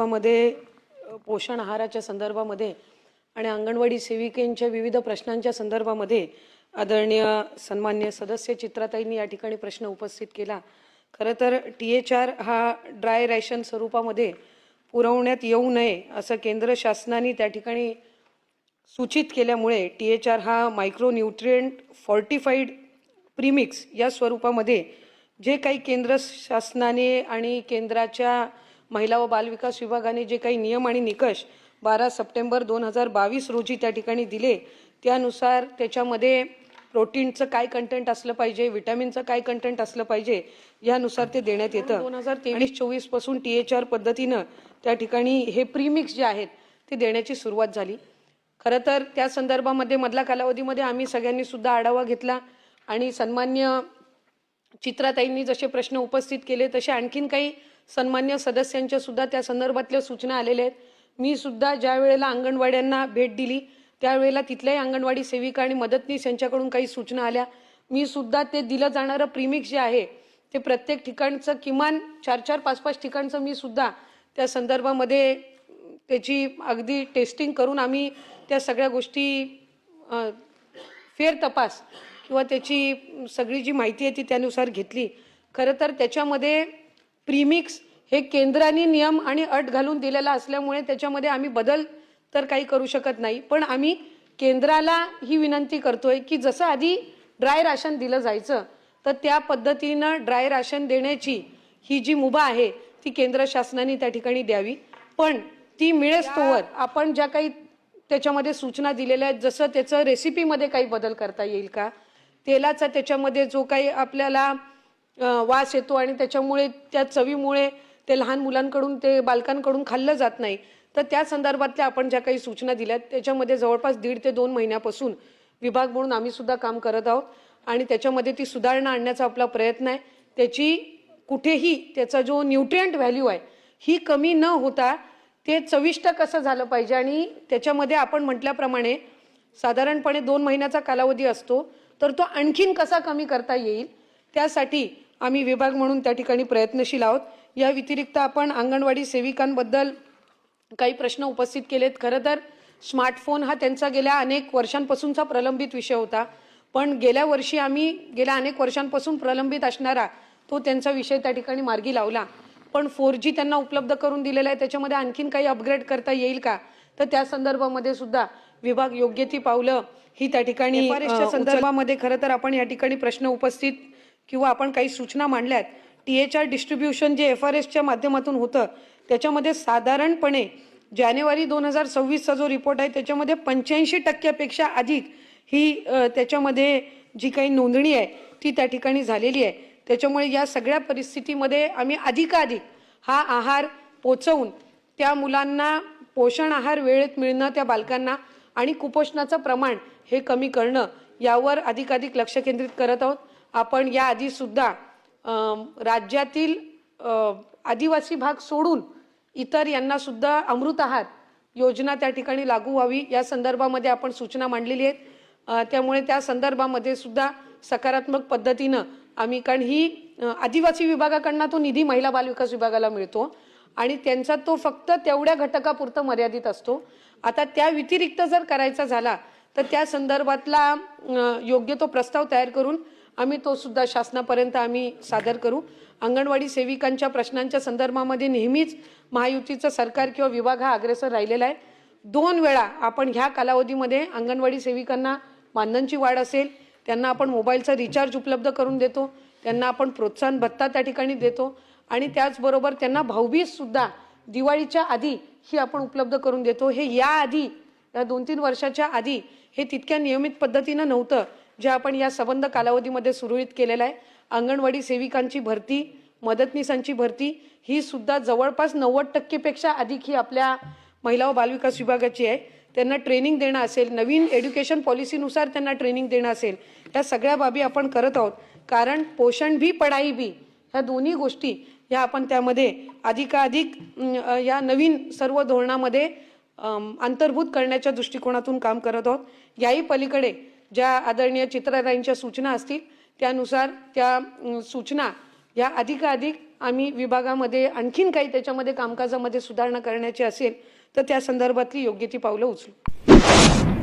मध्ये पोषण आहाराच्या संदर्भामध्ये आणि अंगणवाडी सेविकांच्या विविध प्रश्नांच्या संदर्भामध्ये आदरणीय सन्मान्य सदस्य चित्राताईंनी या ठिकाणी प्रश्न उपस्थित केला। खरं तर THR हा ड्राय रॅशन स्वरूपामध्ये पुरवण्यात येऊ नये असं केंद्र शासनाने त्या ठिकाणी सूचित केल्यामुळे THR हा मायक्रो न्यूट्रिएंट फॉर्टिफाईड प्रीमिक्स या स्वरूपामध्ये जे काही केंद्र शासनाने आणि केंद्राच्या महिला व बालविकास विभागाने जे काही नियम आणि निकष 12 सप्टेंबर 2022 रोजी त्या ठिकाणी दिले त्यानुसार त्याच्यामध्ये प्रोटीनचं काय कंटेंट असलं पाहिजे, विटॅमिनचं काय कंटेंट असलं पाहिजे यानुसार ते देण्यात येतं। 2023-24 पासून THR पद्धतीनं त्या ठिकाणी हे प्रीमिक्स जे आहेत ते देण्याची सुरुवात झाली। खरं तर त्या संदर्भामध्ये मधल्या कालावधीमध्ये आम्ही सगळ्यांनी सुद्धा आढावा घेतला आणि सन्मान्य चित्राताईंनी जसे प्रश्न उपस्थित केले तसे आणखीन काही सन्मान्य सदस्यांच्या सुद्धा त्या संदर्भातल्या सूचना आलेल्या आहेत। मी सुद्धा ज्या वेळेला अंगणवाड्यांना भेट दिली त्यावेळेला तिथल्याही अंगणवाडी सेविका आणि मदतनीस यांच्याकडून काही सूचना आल्या। मी सुद्धा ते दिलं जाणारं प्रीमिक्स जे आहे ते प्रत्येक ठिकाणचं किमान 4-4, 5-5 ठिकाणचं मी सुद्धा त्या संदर्भामध्ये त्याची अगदी टेस्टिंग करून आम्ही त्या सगळ्या गोष्टी फेर तपास किंवा त्याची सगळी जी माहिती आहे ती त्यानुसार घेतली। खरं तर त्याच्यामध्ये प्रीमिक्स हे केंद्राने नियम आणि अट घालून दिलेला असल्यामुळे त्याच्यामध्ये आम्ही बदल तर काही करू शकत नाही, पण आम्ही केंद्राला ही विनंती करतोय की जसं आधी ड्राय राशन दिलं जायचं तर त्या पद्धतीनं ड्राय राशन देण्याची ही जी मुभा आहे ती केंद्र शासनाने त्या ठिकाणी द्यावी। पण ती मिळेस्तोवर आपण ज्या काही त्याच्यामध्ये सूचना दिलेल्या आहेत जसं त्याचं रेसिपीमध्ये काही बदल करता येईल का, तेलाचा त्याच्यामध्ये जो काही आपल्याला वास येतो आणि त्याच्यामुळे त्या चवीमुळे ते लहान मुलांकडून ते बालकांकडून खाल्लं जात नाही, तर त्या संदर्भातल्या आपण ज्या काही सूचना दिल्यात त्याच्यामध्ये जवळपास 1.5 ते 2 महिन्यापासून विभाग म्हणून आम्ही सुद्धा काम करत आहोत आणि त्याच्यामध्ये ती सुधारणा आणण्याचा आपला प्रयत्न आहे। त्याची कुठेही त्याचा जो न्यूट्रिएंट व्हॅल्यू आहे ही कमी न होता ते चविष्ट कसं झालं पाहिजे आणि त्याच्यामध्ये आपण म्हटल्याप्रमाणे साधारणपणे 2 महिन्याचा कालावधी असतो तर तो आणखीन कसा कमी करता येईल त्यासाठी आम्ही विभाग म्हणून त्या ठिकाणी प्रयत्नशील आहोत। या व्यतिरिक्त आपण अंगणवाडी सेविकांबद्दल काही प्रश्न उपस्थित केलेत। खरं तर स्मार्टफोन हा त्यांचा गेल्या अनेक वर्षांपासूनचा प्रलंबित विषय होता, पण गेल्या वर्षी आम्ही गेल्या अनेक वर्षांपासून प्रलंबित असणारा तो त्यांचा विषय त्या ठिकाणी मार्गी लावला। पण 4G त्यांना उपलब्ध करून दिलेला आहे, त्याच्यामध्ये आणखीन काही अपग्रेड करता येईल का, तर त्या संदर्भामध्ये सुद्धा विभाग योग्य ती पावलं ही त्या ठिकाणी संदर्भामध्ये खरं तर आपण या ठिकाणी प्रश्न उपस्थित किंवा आपण काही सूचना मांडल्यात। THR डिस्ट्रीब्युशन जे FRSच्या माध्यमातून होतं त्याच्यामध्ये साधारणपणे जानेवारी 2026चा जो रिपोर्ट आहे त्याच्यामध्ये 85% अधिक ही त्याच्यामध्ये जी काही नोंदणी आहे ती त्या ठिकाणी झालेली आहे। त्याच्यामुळे या सगळ्या परिस्थितीमध्ये आम्ही अधिकाधिक हा आहार पोचवून त्या मुलांना पोषण आहार वेळेत मिळणं, त्या बालकांना आणि कुपोषणाचं प्रमाण हे कमी करणं यावर अधिकाधिक लक्ष केंद्रित करत आहोत। आपण या आधी सुद्धा राज्यातील आदिवासी भाग सोडून इतर यांना सुद्धा अमृत आहार योजना त्या ठिकाणी लागू व्हावी या संदर्भामध्ये आपण सूचना मांडलेली आहेत। त्यामुळे त्या संदर्भामध्ये सुद्धा सकारात्मक पद्धतीनं आम्ही, कारण ही आदिवासी विभागाकडनं तो निधी महिला बालविकास विभागाला मिळतो आणि त्यांचा तो फक्त तेवढ्या घटकापुरतं मर्यादित असतो। आता त्या व्यतिरिक्त जर करायचा झाला तर त्या संदर्भातला योग्य तो प्रस्ताव तयार करून आम्ही तो सुद्धा शासनापर्यंत आम्ही सादर करू। अंगणवाडी सेविकांच्या प्रश्नांच्या संदर्भामध्ये नेहमीच महायुतीचं सरकार किंवा विभाग हा अग्रेसर राहिलेला आहे। 2 वेळा आपण ह्या कालावधीमध्ये अंगणवाडी सेविकांना मानधनची वाढ असेल, त्यांना आपण मोबाईलचा रिचार्ज उपलब्ध करून देतो, त्यांना आपण प्रोत्साहन भत्ता त्या ठिकाणी देतो आणि त्याचबरोबर त्यांना भाऊबीज सुद्धा दिवाळीच्या आधी ही आपण उपलब्ध करून देतो। हे याआधी या 2-3 वर्षाच्या आधी हे तितक्या नियमित पद्धतीनं नव्हतं जे आपण या संबंध कालावधीमध्ये सुरळीत केलेलं आहे। अंगणवाडी सेविकांची भरती, मदतनीसांची भरती ही सुद्धा जवळपास 90% अधिक ही आपल्या महिला व बालविकास विभागाची आहे। त्यांना ट्रेनिंग देणं असेल, नवीन एज्युकेशन पॉलिसीनुसार त्यांना ट्रेनिंग देणं असेल, या सगळ्या बाबी आपण करत आहोत। कारण पोषण भी पढाई भी ह्या दोन्ही गोष्टी या आपण त्यामध्ये अधिकाधिक या नवीन सर्व धोरणामध्ये अंतर्भूत करण्याच्या दृष्टिकोनातून काम करत आहोत। याही पलीकडे ज्या आदरणीय चित्राताईंच्या सूचना असतील त्यानुसार त्या सूचना या अधिकाधिक आम्ही विभागामध्ये आणखीन काही त्याच्यामध्ये कामकाजामध्ये सुधारणा करण्याची असेल तर त्या संदर्भातली योग्य ती पावलं उचलू.